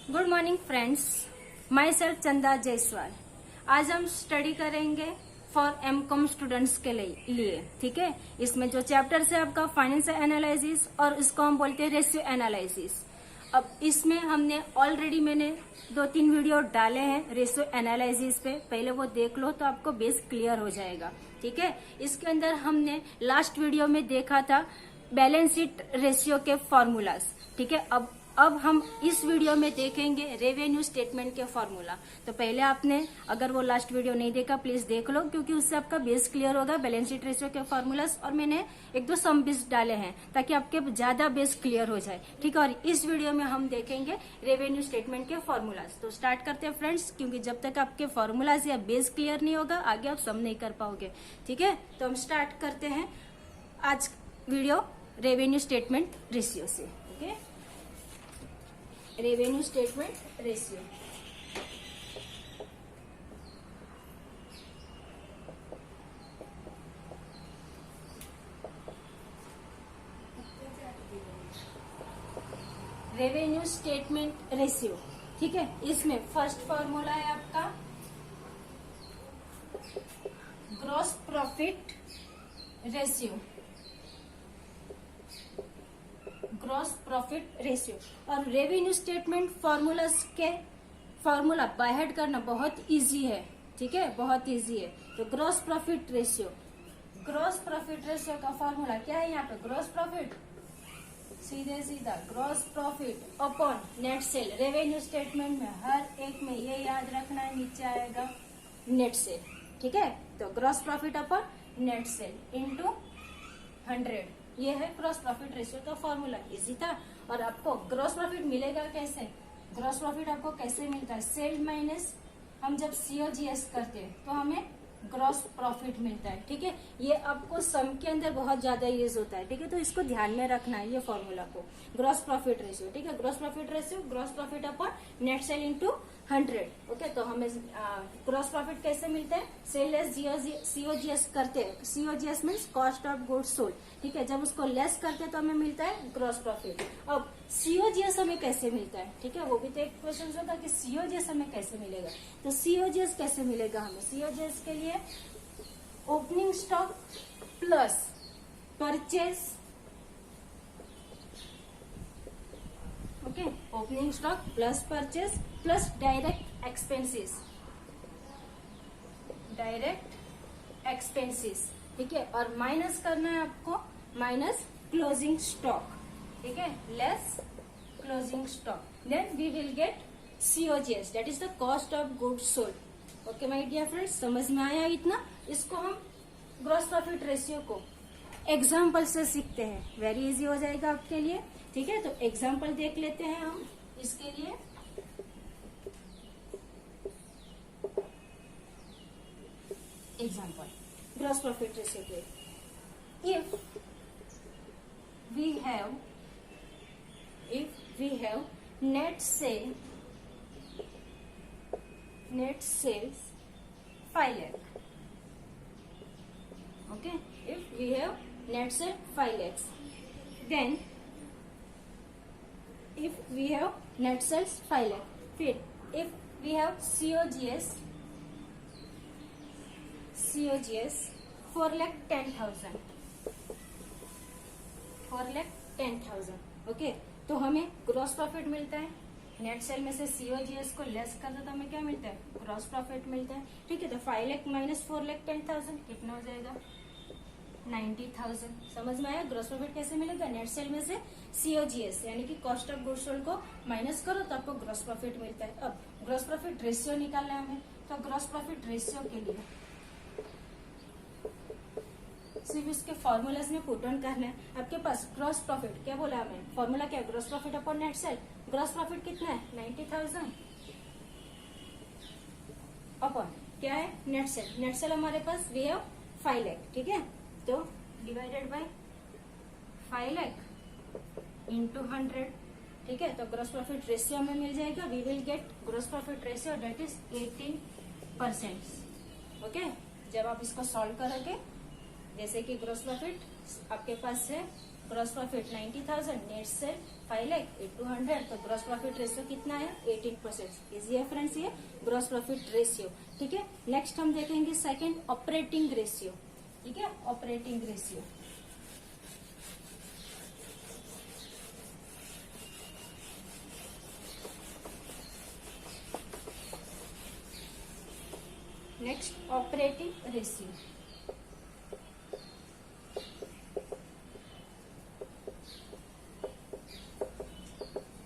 Good morning friends, my self चंदा जायसवाल। आज हम स्टडी करेंगे फॉर एमकॉम स्टूडेंट्स के लिए। ठीक है, इसमें जो चैप्टर्स है आपका फाइनेंशियल एनालिसिस और इसको हम बोलते हैं रेशियो एनालिसिस। अब इसमें हमने ऑलरेडी मैंने 2-3 वीडियो डाले हैं रेशियो एनालिसिस पे, पहले वो देख लो तो आपको बेस क्लियर हो जाएगा। ठीक है, इसके अंदर हमने लास्ट वीडियो में देखा था बैलेंस शीट रेशियो के फॉर्मूलाज। ठीक है, अब हम इस वीडियो में देखेंगे रेवेन्यू स्टेटमेंट के फॉर्मूला। तो पहले आपने अगर वो लास्ट वीडियो नहीं देखा प्लीज देख लो, क्योंकि उससे आपका बेस क्लियर होगा बैलेंस शीट रेशियो के फॉर्मूलाज। और मैंने 1-2 सम भी डाले हैं ताकि आपके ज्यादा बेस क्लियर हो जाए। ठीक है, और इस वीडियो में हम देखेंगे रेवेन्यू स्टेटमेंट के फॉर्मूलाज। तो स्टार्ट करते हैं फ्रेंड्स, क्योंकि जब तक आपके फॉर्मूलाज या बेस क्लियर नहीं होगा आगे आप सम नहीं कर पाओगे। ठीक है, तो हम स्टार्ट करते हैं आज वीडियो रेवेन्यू स्टेटमेंट रेशियो से। Okay, revenue statement ratio. Revenue statement ratio, ठीक है, इसमें फर्स्ट फॉर्मूला है आपका gross profit ratio. Gross profit ratio और revenue statement formula by head करना बहुत इजी है। ठीक है, बहुत इजी है। तो ग्रॉस प्रॉफिट रेशियो का फॉर्मूला क्या है? यहाँ पे ग्रॉस प्रॉफिट, सीधे सीधा gross profit upon net cell. Revenue statement में हर एक में ये याद रखना है, नीचे आएगा नेट सेल। ठीक है, तो gross profit upon net sale into 100, ये है ग्रॉस प्रॉफिट रेशियो का फॉर्मूला। इजी था। और आपको ग्रॉस प्रॉफिट मिलेगा कैसे? ग्रॉस प्रॉफिट आपको कैसे मिलता है? सेल माइनस हम जब सीओजीएस करते हैं तो हमें ग्रॉस प्रॉफिट मिलता है। ठीक है, ये आपको सम के अंदर बहुत ज्यादा यूज होता है। ठीक है, तो इसको ध्यान में रखना है ये फॉर्मूला को, ग्रॉस प्रॉफिट रेशियो। ठीक है, gross profit ratio gross profit upon net sale into 100। Okay, तो हमें ग्रॉस प्रॉफिट कैसे मिलता है? सेल लेस सीओजीएस करते हैं। COGS means cost of goods sold. ठीक है, जब उसको लेस करते हैं तो हमें मिलता है ग्रॉस प्रॉफिट। अब सीओजीएस हमें कैसे मिलता है? ठीक है, वो भी तो एक क्वेश्चन होगा कि सीओजीएस हमें कैसे मिलेगा। तो सीओजीएस कैसे मिलेगा हमें? सीओजीएस के लिए opening stock plus purchase. Okay, opening stock plus purchase plus direct expenses. ठीक है, और माइनस करना है आपको माइनस क्लोजिंग स्टॉक। ठीक है, less closing stock, then we will get COGS, that is the cost of goods sold. Okay my dear friends, समझ में आया इतना? इसको हम ग्रॉस प्रॉफिट रेशियो को एग्जाम्पल से सीखते हैं, वेरी इजी हो जाएगा आपके लिए। ठीक है, तो एग्जाम्पल देख लेते हैं हम इसके लिए। एग्जाम्पल ग्रॉस प्रॉफिट रेशियो के, if we have net sales 5 lakh. Okay, if we have net sales 5 lakhs, then if we have net sales 5 lakh, फिर if we have COGS 4,10,000, 4,10,000। Okay, तो हमें ग्रॉस प्रॉफिट मिलता है। Net cell में से COGS को less कर दो तो हमें क्या मिलता है? ग्रॉस प्रॉफिट मिलता है। ठीक है, तो 5 लाख माइनस 4,10,000 कितना हो जाएगा? 90,000। समझ में आया? ग्रॉस प्रॉफिट कैसे मिलेगा? नेट सेल में से सीओजीएस यानी कि कॉस्ट ऑफ गुड्स सोल्ड को माइनस करो तो आपको ग्रॉस प्रॉफिट मिलता है। अब ग्रॉस प्रॉफिट रेशियो निकालना है हमें, तो ग्रॉस प्रॉफिट रेशियो के लिए सिर्फ इसके फॉर्मूलाज में पुट ऑन करना है। आपके पास ग्रॉस प्रॉफिट क्या बोला हमें? फॉर्मूला क्या है? Gross profit upon net cell. Gross profit कितना है? 90,000 अपॉन क्या है? Net cell. नेट सेल हमारे पास वी हैव 5 लाख। ठीक है, तो डिवाइडेड बाय 5 लाख इंटू 100। ठीक है, तो ग्रॉस प्रॉफिट रेशियो हमें मिल जाएगा, we will get gross profit ratio that is 18%। Okay, जब आप इसको सॉल्व करोगे, जैसे कि ग्रॉस प्रॉफिट आपके पास है gross profit 90,000, net cell 5 lakh into 100, तो ग्रॉस प्रॉफिट रेशियो कितना है 18%। इजी है फ्रेंड्स ये ग्रॉस प्रॉफिट रेशियो। ठीक है, नेक्स्ट हम देखेंगे सेकंड ऑपरेटिंग रेशियो। ठीक है, operating ratio. Next operating ratio.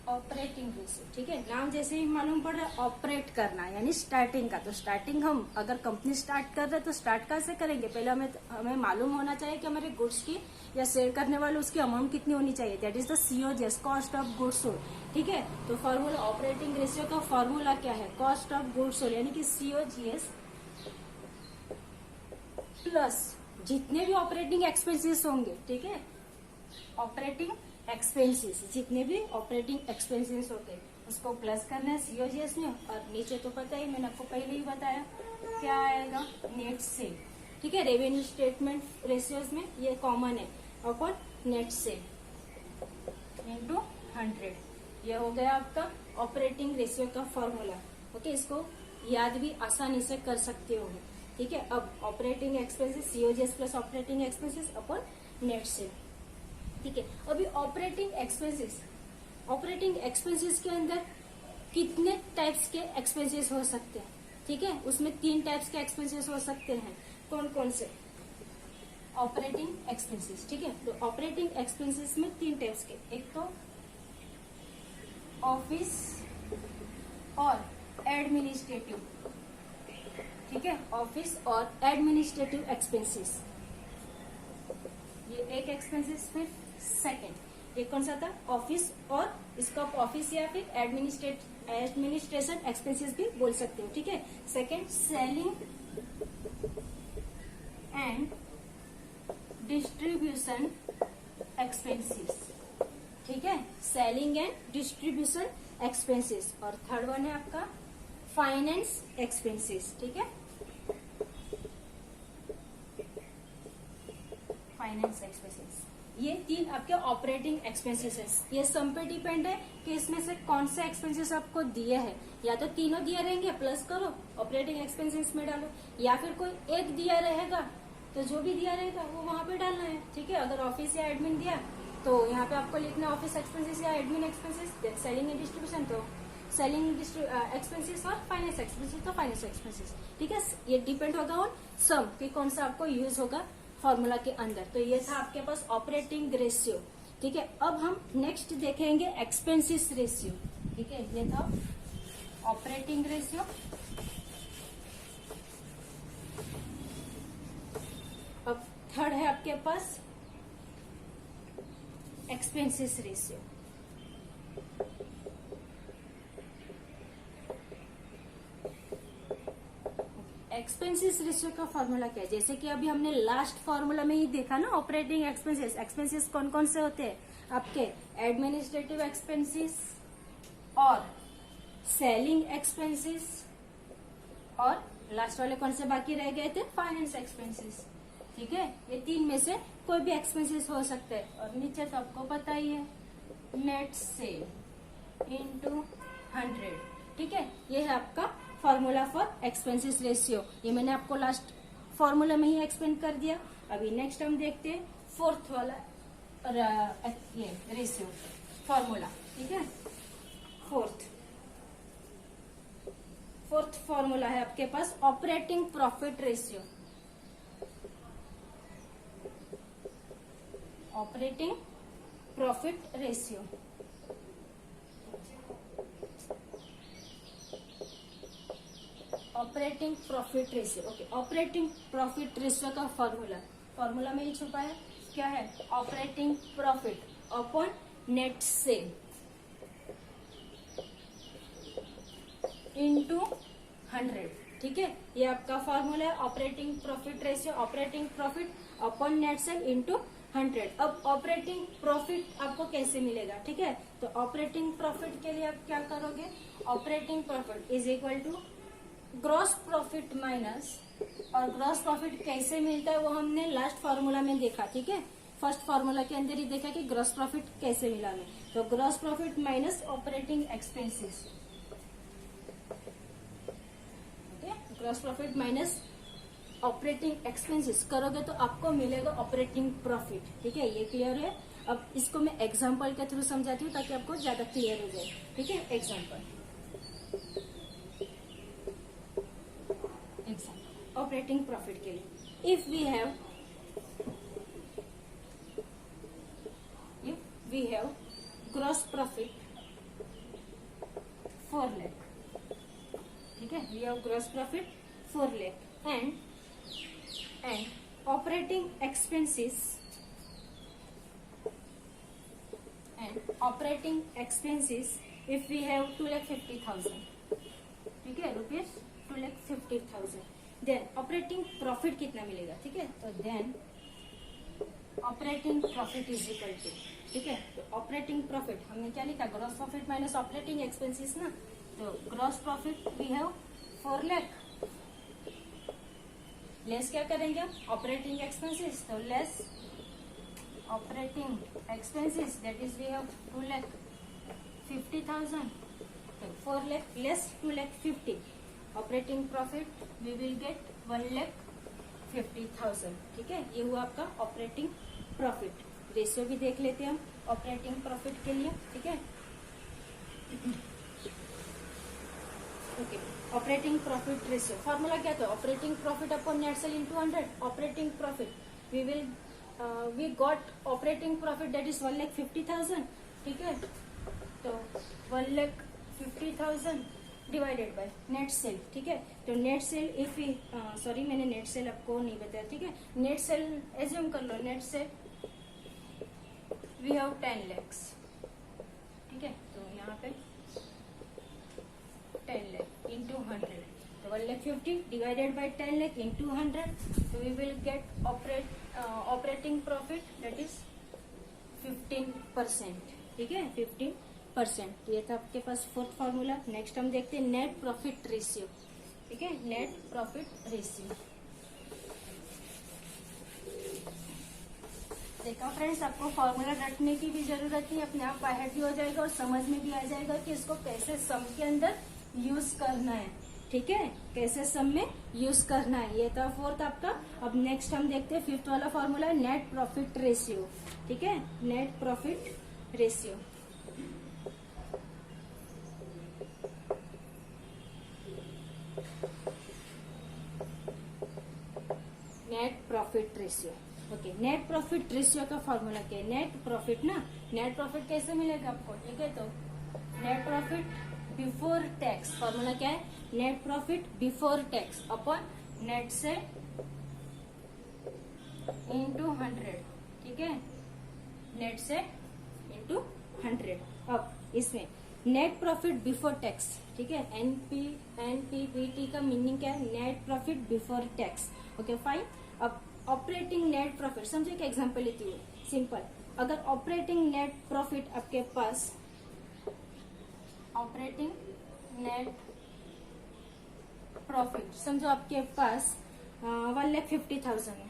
Operating ratio, ठीक है, नाम जैसे ही मालूम पड़ रहा है ऑपरेट करना यानी स्टार्टिंग का। तो स्टार्टिंग हम अगर कंपनी स्टार्ट कर रहे हैं तो स्टार्ट कैसे करेंगे, पहले हमें मालूम होना चाहिए कि हमारे गुड्स की या सेल करने वाले उसकी अमाउंट कितनी होनी चाहिए, that is the COGS, cost of goods sold. ठीक है, तो फॉर्मूला ऑपरेटिंग रेशियो का फॉर्मूला क्या है, कॉस्ट ऑफ गुड्स सोल्ड यानी कि COGS प्लस जितने भी ऑपरेटिंग एक्सपेंसेस होंगे। ठीक है, ऑपरेटिंग एक्सपेंसेस, जितने भी ऑपरेटिंग एक्सपेंसेस होते हैं उसको प्लस करना है COGS में, और नीचे तो पता ही मैंने आपको पहले ही बताया क्या आएगा, नेट सेल। ठीक है, रेवेन्यू स्टेटमेंट रेशियोज में ये कॉमन है, अपॉन नेट सेल इंटू 100। ये हो गया आपका ऑपरेटिंग रेशियो का फॉर्मूला। ओके, इसको याद भी आसानी से कर सकते हो। ठीक है, अब operating expenses COGS plus operating expenses upon net cell. ठीक है, अभी ऑपरेटिंग एक्सपेंसेस के अंदर कितने टाइप्स के एक्सपेंसेस हो सकते हैं। ठीक है, उसमें 3 टाइप्स के एक्सपेंसेस हो सकते हैं। कौन कौन से ऑपरेटिंग एक्सपेंसेस। ठीक है, तो ऑपरेटिंग एक्सपेंसेस में 3 टाइप्स के, एक तो ऑफिस और एडमिनिस्ट्रेटिव। ठीक है, ऑफिस और एडमिनिस्ट्रेटिव एक्सपेंसेस, ये एक एक्सपेंसेस। फिर सेकंड एक कौन सा था, ऑफिस, और इसका ऑफिस या फिर एडमिनिस्ट्रेशन एक्सपेंसेस भी बोल सकते हो। ठीक है, second selling and distribution expenses. ठीक है, सेलिंग एंड डिस्ट्रीब्यूशन एक्सपेंसेस। और थर्ड वन है आपका फाइनेंस एक्सपेंसेस। ठीक है, फाइनेंस एक्सपेंसेस, ये 3 आपके ऑपरेटिंग एक्सपेंसेस है। ये सम पे डिपेंड है कि इसमें से कौन से एक्सपेंसेस आपको दिए हैं, या तो तीनों दिए रहेंगे प्लस करो ऑपरेटिंग एक्सपेंसेस में डालो, या फिर कोई एक दिया रहेगा तो जो भी दिया रहेगा वो वहां पे डालना है। ठीक है, अगर ऑफिस या एडमिन दिया तो यहाँ पे आपको लिखना है ऑफिस एक्सपेंसेस या admin expenses, then selling and distribution तो सेलिंग एक्सपेंसेस, और फाइनेंस एक्सपेंसेस तो फाइनेंस एक्सपेंसेस। ठीक है, ये डिपेंड होगा ऑन सम कि कौन सा आपको यूज होगा फॉर्मूला के अंदर। तो ये था आपके पास ऑपरेटिंग रेशियो। ठीक है, अब हम नेक्स्ट देखेंगे एक्सपेंसेस रेशियो। ठीक है, ये था ऑपरेटिंग रेशियो। अब थर्ड है आपके पास एक्सपेंसेस रेशियो। एक्सपेंसेस रेशियो का फॉर्मूला क्या है, जैसे कि अभी हमने लास्ट फॉर्मूला में ही देखा ना, ऑपरेटिंग एक्सपेंसेस। एक्सपेंसेस कौन कौन से होते हैं आपके, एडमिनिस्ट्रेटिव एक्सपेंसेस और सेलिंग एक्सपेंसेस, और लास्ट वाले कौन से बाकी रह गए थे, फाइनेंस एक्सपेंसेस। ठीक है, ये 3 में से कोई भी एक्सपेंसेस हो सकते हैं। और नीचे तो आपको पता ही है, नेट सेल इंटू 100। ठीक है, ये है आपका फॉर्मूला फॉर एक्सपेंसेस रेशियो। ये मैंने आपको लास्ट फॉर्मूला में ही एक्सप्लेन कर दिया। अभी नेक्स्ट हम देखते हैं फोर्थ वाला ये रेशियो फॉर्मूला। ठीक है, फोर्थ फॉर्मूला है आपके पास operating profit ratio. Operating profit ratio, operating profit ratio. Okay, operating profit ratio का फॉर्मूला में ही छुपा है, क्या है, operating profit upon net sale into 100। ठीक है, ये आपका फॉर्मूला है operating profit ratio, operating profit upon net sale into 100। अब ऑपरेटिंग प्रॉफिट आपको कैसे मिलेगा, ठीक है, तो ऑपरेटिंग प्रॉफिट के लिए आप क्या करोगे, operating profit is equal to gross profit minus, और ग्रॉस प्रॉफिट कैसे मिलता है वो हमने लास्ट फॉर्मूला में देखा। ठीक है, फर्स्ट फॉर्मूला के अंदर ही देखा कि ग्रॉस प्रॉफिट कैसे मिला हमें। तो gross profit minus operating expenses, okay, gross profit minus operating expenses करोगे तो आपको मिलेगा ऑपरेटिंग प्रॉफिट। ठीक है, ये क्लियर है। अब इसको मैं एग्जांपल के थ्रू समझाती हूँ ताकि आपको ज्यादा क्लियर हो जाए। ठीक है, एग्जांपल ऑपरेटिंग प्रॉफिट के लिए, if we have gross profit 4 lakh, ठीक है, we have gross profit 4 lakh and operating expenses if we have 2,50,000, ठीक है, रुपीज 2,50,000, देन ऑपरेटिंग प्रॉफिट कितना मिलेगा। ठीक है, तो then operating profit is equal to, ठीक है, तो ऑपरेटिंग प्रॉफिट हमने क्या लिखा, gross profit minus operating expenses ना। तो gross profit we have 4 lakh, less क्या करेंगे हम, ऑपरेटिंग एक्सपेंसेस, तो less operating expenses that is we have 2,50,000, तो 4 lakh less 2,50,000, operating profit we will get 1,50,000। ठीक है, ये हुआ आपका ऑपरेटिंग प्रॉफिट। रेशियो भी देख लेते हैं हम ऑपरेटिंग प्रॉफिट के लिए। ठीक है, okay, operating profit ratio formula क्या था, operating profit upon net sale into 100। Operating profit we got operating profit that is 1,50,000। ठीक है, तो 1,50,000 डिवाइडेड बाय नेट सेल। ठीक है, तो नेट सेल इफ सॉरी मैंने नेट सेल आपको नहीं बताया। ठीक है, नेट सेल एज्यूम कर लो, net sale we have 10 lakhs। ठीक है, तो यहाँ पे 10 lakh इंटू 100, तो 1,50,000 डिवाइडेड बाई 10 lakh इंटू 100, तो we will get operating profit that is 15%। ठीक है, 15%। ये था आपके पास फोर्थ फॉर्मूला। नेक्स्ट हम देखते हैं नेट प्रॉफिट रेशियो। ठीक है, नेट प्रॉफिट रेशियो देखा फ्रेंड्स, आपको फॉर्मूला रटने की भी जरूरत नहीं, अपने आप बाहर भी हो जाएगा और समझ में भी आ जाएगा कि इसको कैसे सम के अंदर यूज करना है। ठीक है, कैसे सम में यूज करना है। ये था फोर्थ आपका। अब नेक्स्ट हम देखते हैं फिफ्थ वाला फॉर्मूला है नेट प्रॉफिट रेशियो। ठीक है, net profit ratio net profit ratio. Okay, net profit ratio का फॉर्मूला क्या है, नेट प्रॉफिट ना, नेट प्रॉफिट कैसे मिलेगा आपको। ठीक है, तो net profit before tax, formula क्या है, net profit before tax upon net से इंटू 100। ठीक है, नेट से इंटू 100। अब इसमें नेट प्रॉफिट बिफोर टैक्स, ठीक है, एनपीबीटी का मीनिंग क्या है, net profit before tax. Okay fine. अब ऑपरेटिंग नेट प्रॉफिट, समझो एक एग्जांपल लेती हूँ सिंपल। अगर ऑपरेटिंग नेट प्रॉफिट आपके पास, ऑपरेटिंग नेट प्रॉफिट समझो आपके पास 1,50,000 है।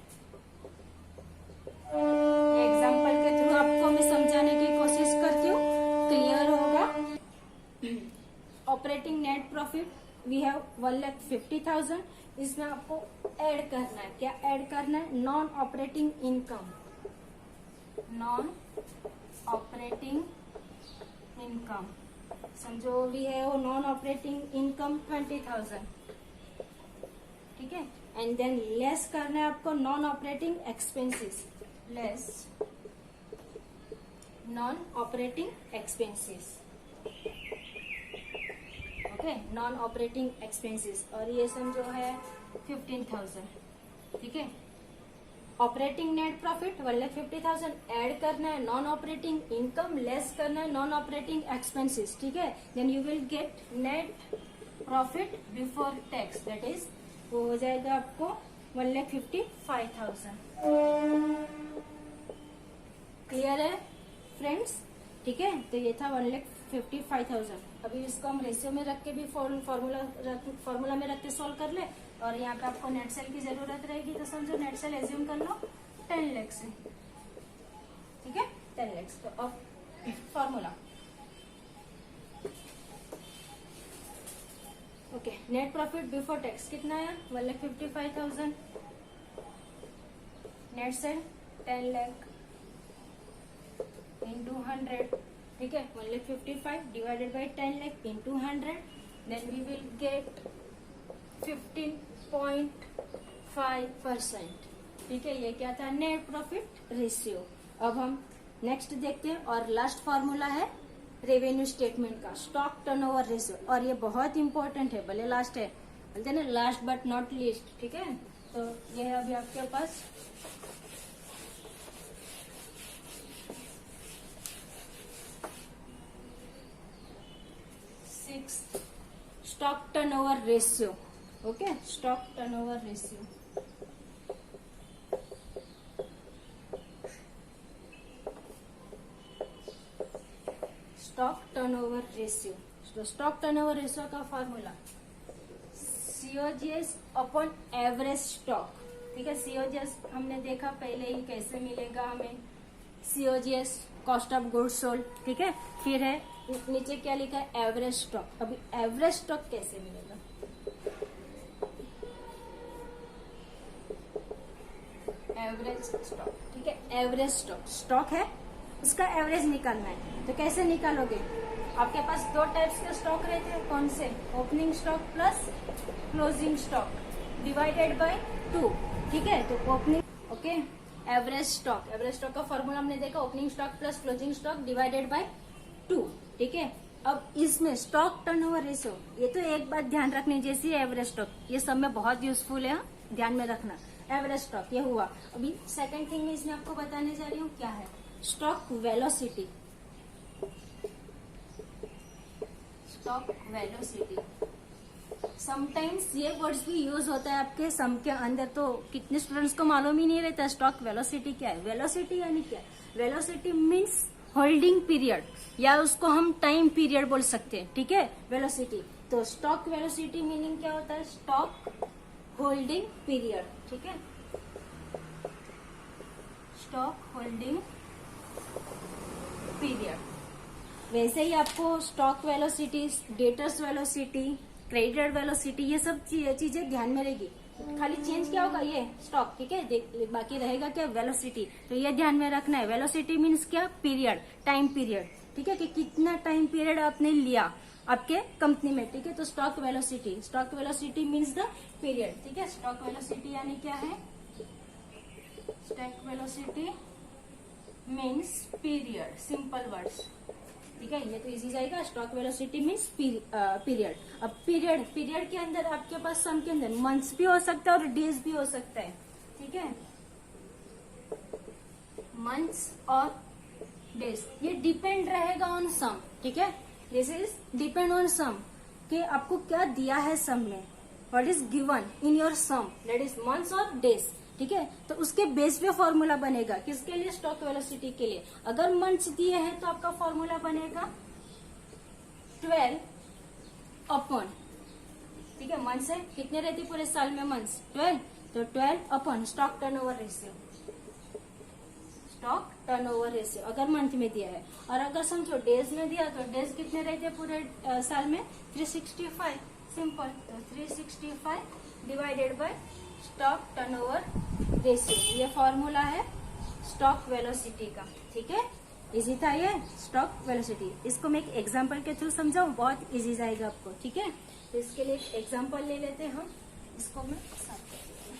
एग्जांपल के थ्रू आपको मैं समझाने की कोशिश करती हूँ, क्लियर होगा। Operating net profit we have 1,50,000, इसमें आपको ऐड करना है, क्या ऐड करना है, non operating income, non operating income समझो we have non operating income 20,000। ठीक है, एंड देन लेस करना है आपको non operating expenses, less non operating expenses. Okay, non operating expenses, और ये समझो है 15,000। ठीक है, ऑपरेटिंग नेट प्रॉफिट 1,50,000 ऐड करना है नॉन ऑपरेटिंग इनकम, लेस करना है नॉन ऑपरेटिंग एक्सपेंसेस। ठीक है, then you will get net profit before tax, that is वो हो जाएगा आपको 1,55,000। क्लियर है फ्रेंड्स। ठीक है, तो ये था 1,55,000। अभी इसको हम रेशियो में रख के भी फॉर्मूला में रख के सॉल्व कर ले, और यहाँ पे आपको नेट सेल की जरूरत रहेगी, तो समझो नेट सेल एज्यूम कर लो 10 लाख से। ठीक है 10 lakhs। तो अब formula okay, net profit before tax कितना है 1,55,000, नेट सेल 10 लाख इंटू 100, ठीक है 1,55,000 divided by 10 lakh into 100, then we will get 15.5%, ठीक है। ये क्या था नेट प्रॉफिट रेशियो। अब हम नेक्स्ट देखते हैं और लास्ट फॉर्मूला है रेवेन्यू स्टेटमेंट का स्टॉक टर्नओवर रेशियो, और ये बहुत इंपॉर्टेंट है, भले लास्ट है बोलते ना लास्ट बट नॉट लीस्ट, ठीक है। तो ये है अभी आपके पास stock turnover ratio, okay stock turnover ratio. Stock turnover ratio, तो स्टॉक टर्नओवर रेशियो का formula COGS upon average stock, ठीक है। सीओजीएस हमने देखा पहले ही कैसे मिलेगा हमें, COGS cost of goods sold, ठीक है। फिर है नीचे क्या लिखा है एवरेज स्टॉक। अभी एवरेज स्टॉक कैसे मिलेगा, एवरेज स्टॉक, ठीक है। एवरेज स्टॉक है उसका एवरेज निकालना है, तो कैसे निकालोगे, आपके पास दो टाइप्स के स्टॉक रहते हैं, कौन से, opening stock plus closing stock divided by 2, ठीक है। तो ओपनिंग ओके एवरेज स्टॉक का फॉर्मूला हमने देखा opening stock plus closing stock divided by 2, ठीक है। अब इसमें स्टॉक टर्नओवर रेशियो, ये तो एक बात ध्यान रखनी जैसी एवरेज स्टॉक, ये सब में बहुत यूजफुल है, ध्यान में रखना। एवरेज स्टॉक ये हुआ। अभी सेकंड थिंग में इसमें आपको बताने जा रही हूँ क्या है stock velocity. Stock velocity sometimes ये वर्ड्स भी यूज होता है आपके सम के अंदर, तो कितने स्टूडेंट्स को मालूम ही नहीं रहता स्टॉक वेलोसिटी क्या है। वेलोसिटी यानी क्या, वेलोसिटी मीन्स होल्डिंग पीरियड, या उसको हम टाइम पीरियड बोल सकते हैं, ठीक है वेलोसिटी। तो स्टॉक वेलोसिटी मीनिंग क्या होता है, स्टॉक होल्डिंग पीरियड, ठीक है। Stock holding period. वैसे ही आपको stock velocity, debtors velocity, creditor velocity, ये सब चीजें ध्यान में रहेगी। खाली चेंज क्या होगा ये स्टॉक, ठीक है, बाकी रहेगा क्या वेलोसिटी, तो ये ध्यान में रखना है। वेलोसिटी मीन्स क्या, पीरियड, टाइम पीरियड, ठीक है, कि कितना टाइम पीरियड आपने लिया आपके कंपनी में, ठीक है। तो stock velocity means the period, ठीक है। स्टॉक वेलोसिटी यानी क्या है, stock velocity means period, simple words, ठीक है। ये तो इजी जाएगा, स्टॉक वेलोसिटी मीन्स पीरियड। अब पीरियड के अंदर आपके पास सम के अंदर मंथ्स भी हो सकता है और डेज भी हो सकता है, ठीक है, मंथ्स और डेज, ये डिपेंड रहेगा ऑन सम, ठीक है। This is depend on sum, कि आपको क्या दिया है सम में, what is given in your sum, that is months और डेज, ठीक है। तो उसके बेस पे फॉर्मूला बनेगा, किसके लिए, स्टॉक वेलोसिटी के लिए। अगर मंथ्स दिए हैं तो आपका फॉर्मूला बनेगा 12 अपॉन, ठीक है, मंथ्स है कितने रहते पूरे साल में मंथ्स 12, तो 12 upon stock turnover ratio, stock turnover ratio अगर मंथ में दिया है। और अगर समझो डेज में दिया तो डेज कितने रहते हैं पूरे साल में 365, सिंपल, तो 365 divided by stock turnover ratio, ये फॉर्मूला है स्टॉक वेलोसिटी का, ठीक है। इजी था ये स्टॉक वेलोसिटी। इसको मैं एक एग्जांपल के थ्रू समझाऊं, बहुत इजी जाएगा आपको, ठीक है। तो इसके लिए एक एग्जांपल ले लेते हैं हम, इसको मैं साथ कर देती हूं।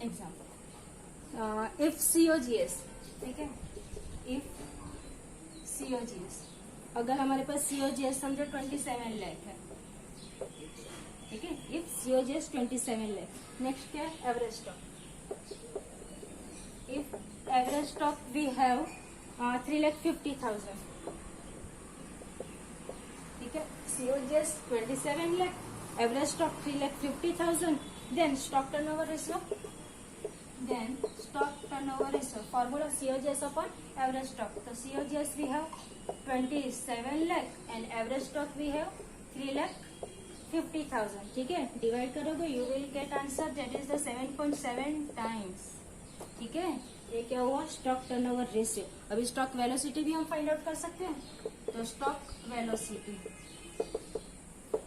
एग्जांपल इफ सीओजीएस, ठीक है, इफ सीओजीएस, अगर हमारे पास सीओजीएस समझो 27 लाख है, ठीक है, इफ सीओजीएस 27 लाख। नेक्स्ट क्या है, average stock. If average stock we have 3,50,000, ठीक है, COGS 27 lakh, average stock 3,50,000, then stock turnover ratio, formula COGS upon average stock. So COGS we have 27 lakh and average stock we have 3,50,000, ठीक है। Divide करोगे you will get answer that is the 7.7 times, ठीक है। ये क्या हुआ, stock turnover ratio. अभी stock velocity भी हम फाइंड आउट कर सकते हैं, तो stock velocity,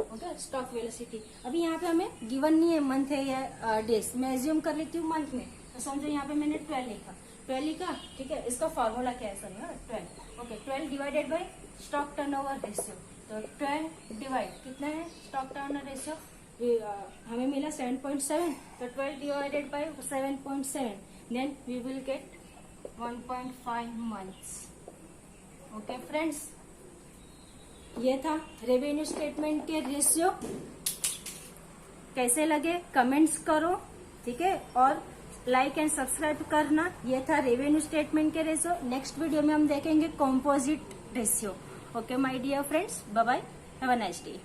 okay, stock velocity. अभी यहाँ पे हमें गिवन नहीं है मंथ है या डेज, मैं एज्यूम कर लेती हूँ मंथ में, तो समझो यहाँ पे मैंने 12 लिखा, 12 लिखा, ठीक है। इसका फॉर्मूला क्या है, समझो 12, okay. 12 divided bye stock turnover ratio, तो 12 डिवाइड कितना है स्टॉक टर्नओवर रेशियो, हमें मिला 7.7, तो 12 divided by 7.7, then we will get 1.5 months, okay friends. ये था रेवेन्यू स्टेटमेंट के रेशियो। कैसे लगे कमेंट्स करो, ठीक है, और लाइक एंड सब्सक्राइब करना। ये था रेवेन्यू स्टेटमेंट के रेशियो। नेक्स्ट वीडियो में हम देखेंगे composite ratio. Okay my dear friends, bye bye, have a nice day.